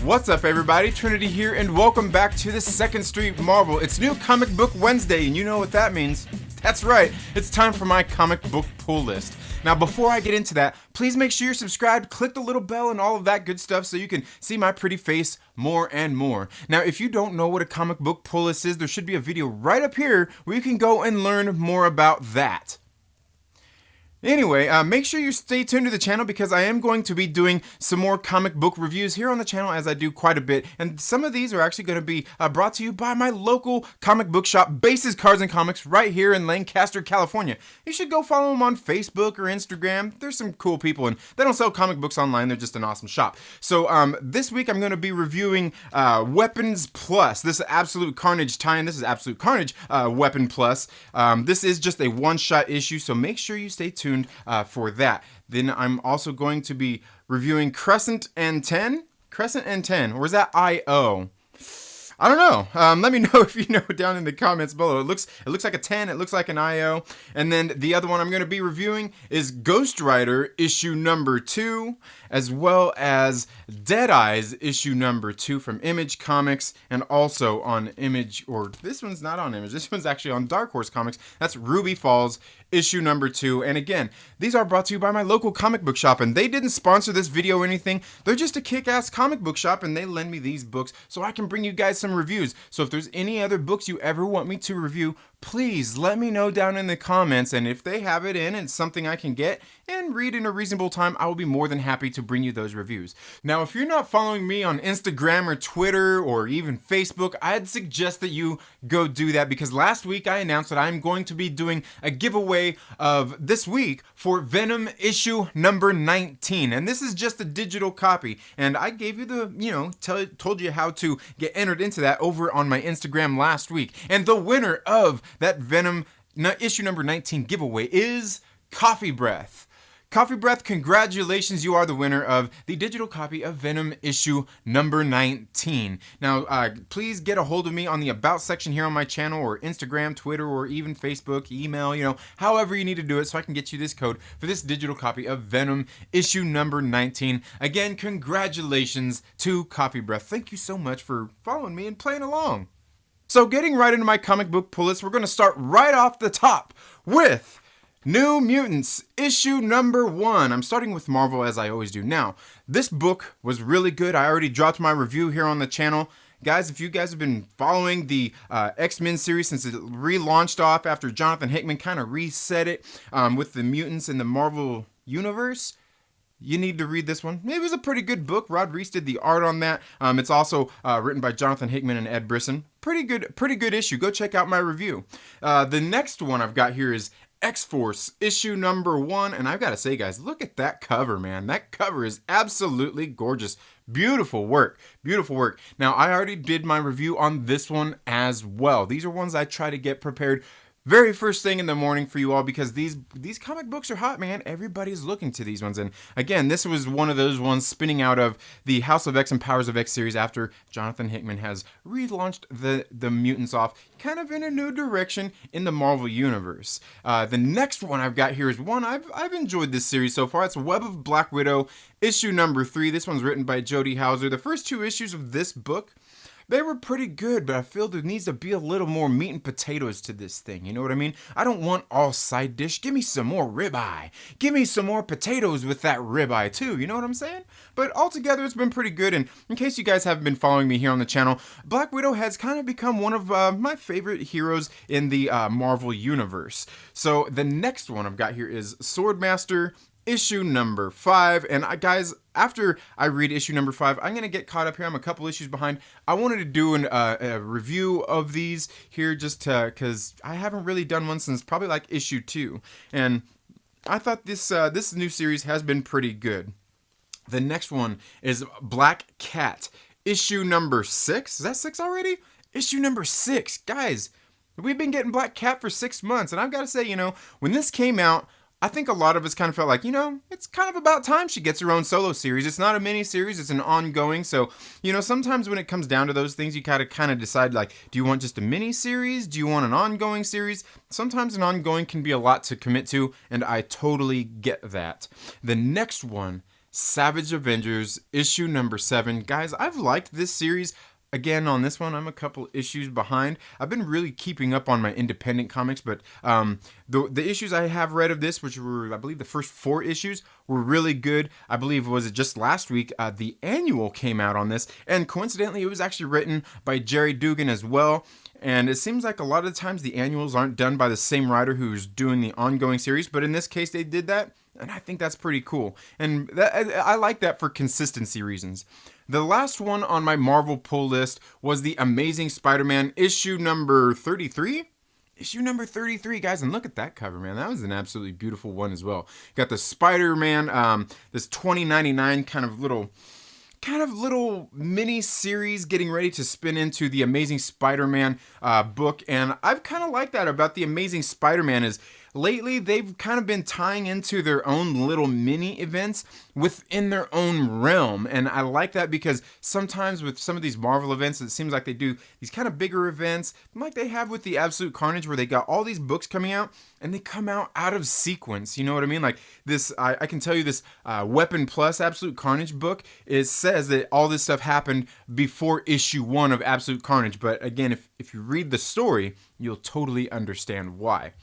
What's up, everybody? Trinity here, and welcome back to the Second Street Marvel. It's New Comic Book Wednesday, and you know what that means. That's right, it's time for my comic book pull list. Now, before I get into that, please make sure you're subscribed, click the little bell, and all of that good stuff so you can see my pretty face more and more. Now, if you don't know what a comic book pull list is, there should be a video right up here where you can go and learn more about that. Anyway, make sure you stay tuned to the channel because I am going to be doing some more comic book reviews here on the channel, as I do quite a bit. And some of these are actually going to be brought to you by my local comic book shop, Bases Cards and Comics, right here in Lancaster, California. You should go follow them on Facebook or Instagram. There's some cool people, and they don't sell comic books online. They're just an awesome shop. So this week I'm going to be reviewing Weapons Plus. This is Absolute Carnage tie-in. This is Absolute Carnage Weapon Plus. This is just a one-shot issue, so make sure you stay tuned for that. Then I'm also going to be reviewing Crescent and 10, or is that I.O.? I don't know. Let me know if you know down in the comments below. It looks like a 10. It looks like an I.O. And then the other one I'm going to be reviewing is Ghost Rider issue number 2, as well as Dead Eyes issue number 2 from Image Comics, and also on Image, or this one's not on Image. This one's actually on Dark Horse Comics. That's Ruby Falls issue number 2. And again, these are brought to you by my local comic book shop, and they didn't sponsor this video or anything. They're just a kick-ass comic book shop, and they lend me these books so I can bring you guys some reviews. So if there's any other books you ever want me to review, please let me know down in the comments, and if they have it in and it's something I can get and read in a reasonable time, I will be more than happy to bring you those reviews. Now, if you're not following me on Instagram or Twitter or even Facebook, I'd suggest that you go do that, because last week I announced that I'm going to be doing a giveaway of this week for Venom issue number 19, and this is just a digital copy, and I gave you the, told you how to get entered into that over on my Instagram last week, and the winner of that Venom issue number 19 giveaway is Coffee Breath. Coffee Breath, congratulations, you are the winner of the digital copy of Venom issue number 19. Now, please get a hold of me on the About section here on my channel, or Instagram, Twitter, or even Facebook, email, however you need to do it, so I can get you this code for this digital copy of Venom issue number 19. Again, congratulations to Coffee Breath. Thank you so much for following me and playing along. So getting right into my comic book pull list, we're going to start right off the top with New Mutants, issue number 1. I'm starting with Marvel, as I always do. Now, this book was really good. I already dropped my review here on the channel. Guys, if you guys have been following the X-Men series since it relaunched off after Jonathan Hickman kind of reset it with the mutants in the Marvel Universe, you need to read this one. It was a pretty good book. Rod Reese did the art on that. It's also written by Jonathan Hickman and Ed Brisson. Pretty good issue. Go check out my review. The next one I've got here is X-Force issue number 1, and I've got to say, guys, look at that cover, man. That cover is absolutely gorgeous. Beautiful work. Beautiful work. Now, I already did my review on this one as well. These are ones I try to get prepared very first thing in the morning for you all, because these comic books are hot, man. Everybody's looking to these ones. And again, this was one of those ones spinning out of the House of X and Powers of X series after Jonathan Hickman has relaunched the mutants off kind of in a new direction in the Marvel Universe. The next one I've got here is one I've enjoyed this series so far. It's Web of Black Widow, issue number 3. This one's written by Jody Houser. The first 2 issues of this book, they were pretty good, but I feel there needs to be a little more meat and potatoes to this thing. You know what I mean? I don't want all side dish. Give me some more ribeye. Give me some more potatoes with that ribeye too. You know what I'm saying? But altogether, it's been pretty good. And in case you guys haven't been following me here on the channel, Black Widow has kind of become one of my favorite heroes in the Marvel Universe. So the next one I've got here is Swordmaster, issue number 5. And guys, after I read issue number 5, I'm going to get caught up here. I'm a couple issues behind. I wanted to do a review of these here just because I haven't really done one since probably like issue 2. And I thought this new series has been pretty good. The next one is Black Cat, issue number 6. Is that 6 already? Issue number 6. Guys, we've been getting Black Cat for 6 months. And I've got to say, when this came out, I think a lot of us kind of felt like, it's kind of about time she gets her own solo series. It's not a mini series, it's an ongoing. So, sometimes when it comes down to those things, you gotta kind of decide, like, do you want just a mini series? Do you want an ongoing series? Sometimes an ongoing can be a lot to commit to, and I totally get that. The next one, Savage Avengers, issue number 7. Guys, I've liked this series. Again, on this one, I'm a couple issues behind. I've been really keeping up on my independent comics, but the issues I have read of this, which were, I believe, the first 4 issues, were really good. I believe, was it just last week, the annual came out on this, and coincidentally, it was actually written by Jerry Dugan as well. And it seems like a lot of the times the annuals aren't done by the same writer who's doing the ongoing series, but in this case, they did that, and I think that's pretty cool. And I like that for consistency reasons. The last one on my Marvel pull list was the Amazing Spider-Man issue number 33. Issue number 33, guys, and look at that cover, man. That was an absolutely beautiful one as well. Got the Spider-Man, this 2099 kind of little mini series getting ready to spin into the Amazing Spider-Man book, and I've kind of liked that about the Amazing Spider-Man is lately they've kind of been tying into their own little mini events within their own realm, and I like that because sometimes with some of these Marvel events it seems like they do these kind of bigger events like they have with the Absolute Carnage, where they got all these books coming out and they come out of sequence. You know what I mean? Like this, I can tell you this Weapon Plus Absolute Carnage book, it says that all this stuff happened before issue 1 of Absolute Carnage, but again, if you read the story, you'll totally understand why.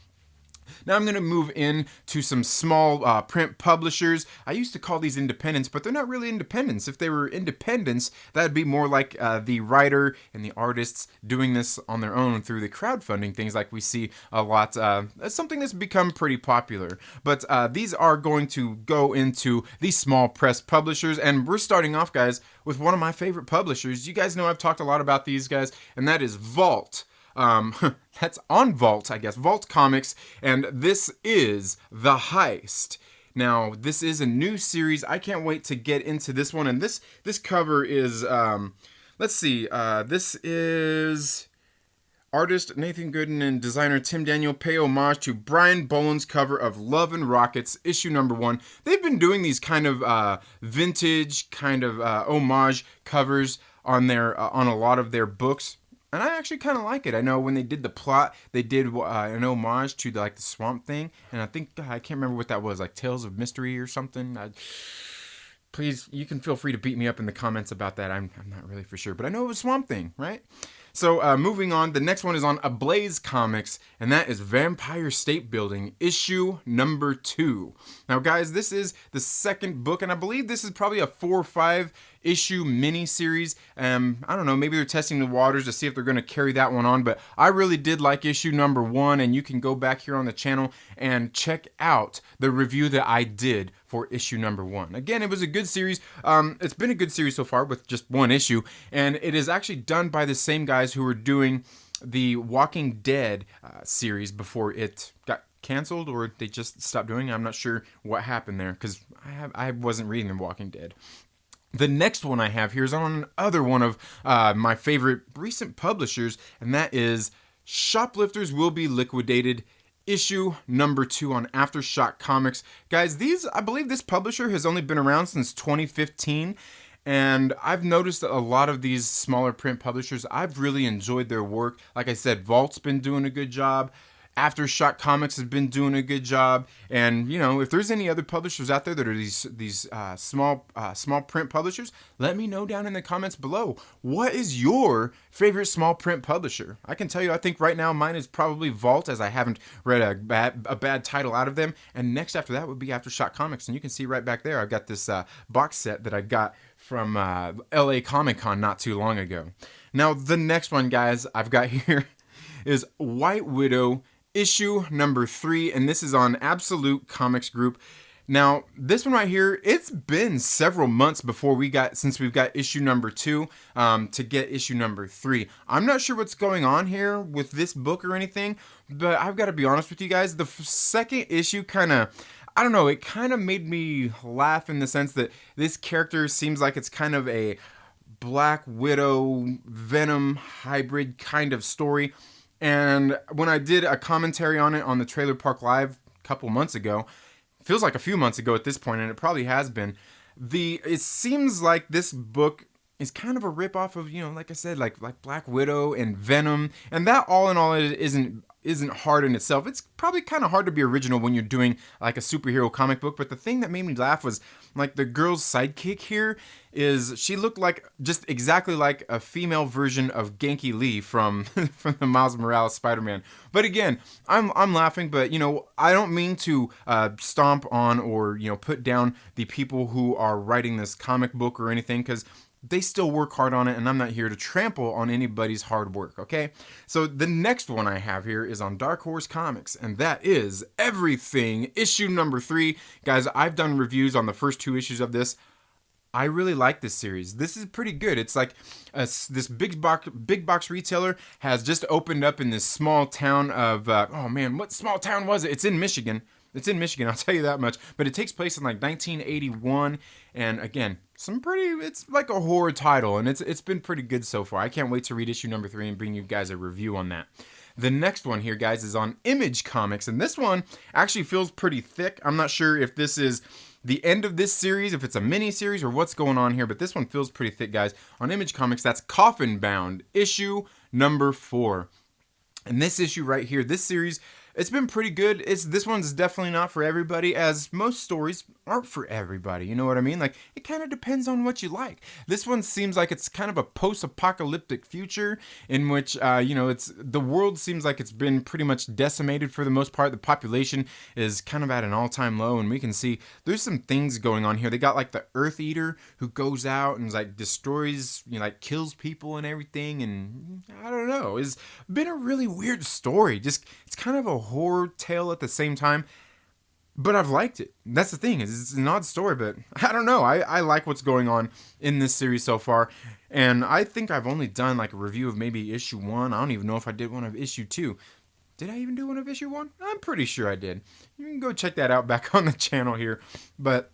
Now I'm going to move in to some small print publishers. I used to call these independents, but they're not really independents. If they were independents, that'd be more like the writer and the artists doing this on their own through the crowdfunding things like we see a lot. That's something that's become pretty popular. But these are going to go into these small press publishers, and we're starting off, guys, with one of my favorite publishers. You guys know I've talked a lot about these guys, and that is Vault. That's on Vault, I guess, Vault Comics, and this is The Heist. Now, this is a new series. I can't wait to get into this one, and this cover is, let's see, this is artist Nathan Gooden and designer Tim Daniel pay homage to Brian Boland's cover of Love and Rockets, issue number 1. They've been doing these kind of vintage, kind of homage covers on a lot of their books. And I actually kind of like it. I know when they did the plot, they did an homage to the Swamp Thing, and I think I can't remember what that was, like Tales of Mystery or something. Please, you can feel free to beat me up in the comments about that. I'm not really for sure, but I know it was Swamp Thing, right? So moving on, the next one is on Ablaze Comics, and that is Vampire State Building, issue number 2. Now, guys, this is the second book, and I believe this is probably a 4 or 5 issue mini series. I don't know, maybe they're testing the waters to see if they're going to carry that one on, but I really did like issue number 1, and you can go back here on the channel and check out the review that I did for issue number 1. Again, it was a good series. It's been a good series so far with just 1 issue, and it is actually done by the same guys who were doing the Walking Dead series before it got canceled, or they just stopped doing it. I'm not sure what happened there because I wasn't reading The Walking Dead. The next one I have here is on another one of my favorite recent publishers, and that is Shoplifters Will Be Liquidated, issue number 2 on Aftershock Comics. Guys, I believe this publisher has only been around since 2015, and I've noticed that a lot of these smaller print publishers, I've really enjoyed their work. Like I said, Vault's been doing a good job. Aftershock Comics has been doing a good job, and if there's any other publishers out there that are these small print publishers, let me know down in the comments below. What is your favorite small print publisher? I can tell you, I think right now mine is probably Vault, as I haven't read a bad title out of them, and next after that would be Aftershock Comics, and you can see right back there I've got this box set that I got from LA Comic Con not too long ago. Now the next one, guys, I've got here is White Widow, issue number 3, and this is on Absolute Comics Group. Now, this one right here, it's been several months since we've got issue number 2 to get issue number 3. I'm not sure what's going on here with this book or anything, but I've got to be honest with you guys. The second issue I don't know, it kind of made me laugh in the sense that this character seems like it's kind of a Black Widow Venom hybrid kind of story. And when I did a commentary on it on the Trailer Park Live a couple months ago, feels like a few months ago at this point, and it probably has been. It seems like this book is kind of a ripoff of, like I said, like Black Widow and Venom, and that all in all it isn't hard in itself. It's probably kind of hard to be original when you're doing like a superhero comic book, but the thing that made me laugh was like the girl's sidekick here is she looked like just exactly like a female version of Genki Lee from the Miles Morales Spider-Man. But again, I'm laughing, but I don't mean to stomp on or put down the people who are writing this comic book or anything, because they still work hard on it, and I'm not here to trample on anybody's hard work, okay? So the next one I have here is on Dark Horse Comics, and that is Everything, issue number 3. Guys, I've done reviews on the first 2 issues of this. I really like this series. This is pretty good. It's like this big box retailer has just opened up in this small town of, oh man, what small town was it? It's in Michigan. I'll tell you that much. But it takes place in like 1981, and again, it's like a horror title, and it's been pretty good so far. I can't wait to read issue number 3 and bring you guys a review on that. The next one here, guys, is on Image Comics, and this one actually feels pretty thick. I'm not sure if this is the end of this series, if it's a mini series or what's going on here, but this one feels pretty thick, guys. On Image Comics, that's Coffin Bound, issue number 4. And this issue right here, this series, it's been pretty good. This one's definitely not for everybody, as most stories aren't for everybody. You know what I mean? Like, it kind of depends on what you like. This one seems like it's kind of a post-apocalyptic future in which, the world seems like it's been pretty much decimated for the most part. The population is kind of at an all-time low, and we can see there's some things going on here. They got like the Earth Eater who goes out and like destroys, kills people and everything, and I don't know. It's been a really weird story. Just, it's kind of a horror tale at the same time, but I've liked it. That's the thing, is it's an odd story, but I don't know. I like what's going on in this series so far, and I think I've only done like a review of maybe issue 1. I don't even know if I did one of issue 2. Did I even do one of issue 1? I'm pretty sure I did. You can go check that out back on the channel here, but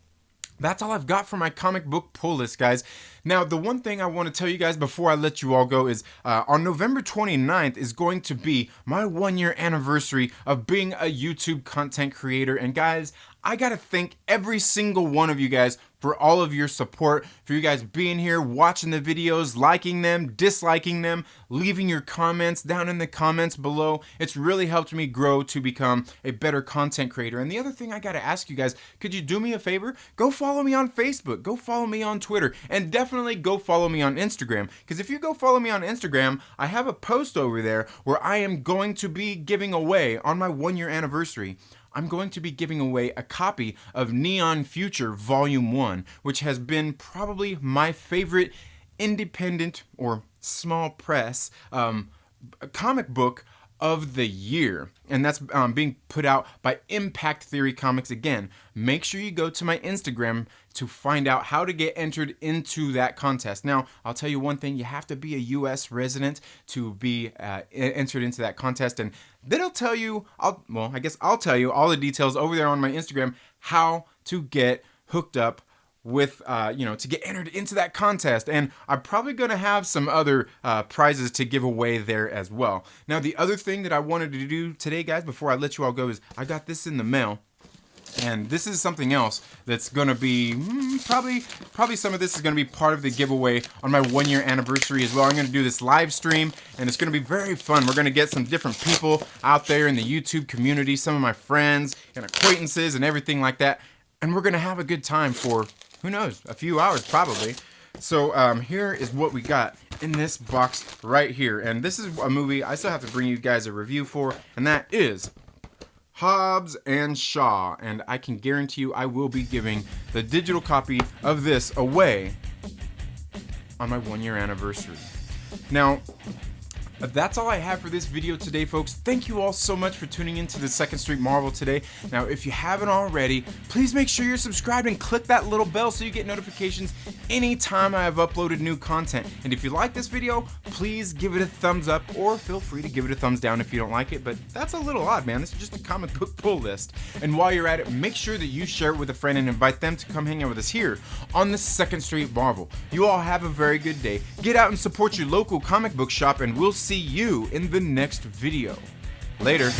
that's all I've got for my comic book pull list, guys. Now, the one thing I want to tell you guys before I let you all go is on November 29th is going to be my 1-year anniversary of being a YouTube content creator. And guys, I got to thank every single one of you guys for all of your support, for you guys being here, watching the videos, liking them, disliking them, leaving your comments down in the comments below. It's really helped me grow to become a better content creator. And the other thing I got to ask you guys, could you do me a favor? Go follow me on Facebook, go follow me on Twitter, and definitely go follow me on Instagram. Because if you go follow me on Instagram, I have a post over there where I am going to be giving away on my 1-year anniversary. I'm going to be giving away a copy of Neon Future Volume 1, which has been probably my favorite independent or small press comic book of the year. And that's being put out by Impact Theory Comics. Again, make sure you go to my Instagram to find out how to get entered into that contest. Now, I'll tell you one thing, you have to be a U.S. resident to be entered into that contest, and then I'll tell you, I'll tell you all the details over there on my Instagram, how to get hooked up with, to get entered into that contest. And I'm probably going to have some other prizes to give away there as well. Now, the other thing that I wanted to do today, guys, before I let you all go, is I got this in the mail. And this is something else that's going to be, probably some of this is going to be part of the giveaway on my 1-year anniversary as well. I'm going to do this live stream, and it's going to be very fun. We're going to get some different people out there in the YouTube community, some of my friends and acquaintances and everything like that. And we're going to have a good time for, who knows, a few hours probably. So here is what we got in this box right here. And this is a movie I still have to bring you guys a review for, and that is Hobbs and Shaw, and I can guarantee you I will be giving the digital copy of this away on my 1-year anniversary. Now, that's all I have for this video today, folks. Thank you all so much for tuning into the Second Street Marvel today. Now, if you haven't already, please make sure you're subscribed and click that little bell so you get notifications anytime I have uploaded new content. And if you like this video, please give it a thumbs up, or feel free to give it a thumbs down if you don't like it, but that's a little odd, man. This is just a comic book pull list. And while you're at it, make sure that you share it with a friend and invite them to come hang out with us here on the Second Street Marvel. You all have a very good day. Get out and support your local comic book shop, and we'll see you in the next video. Later.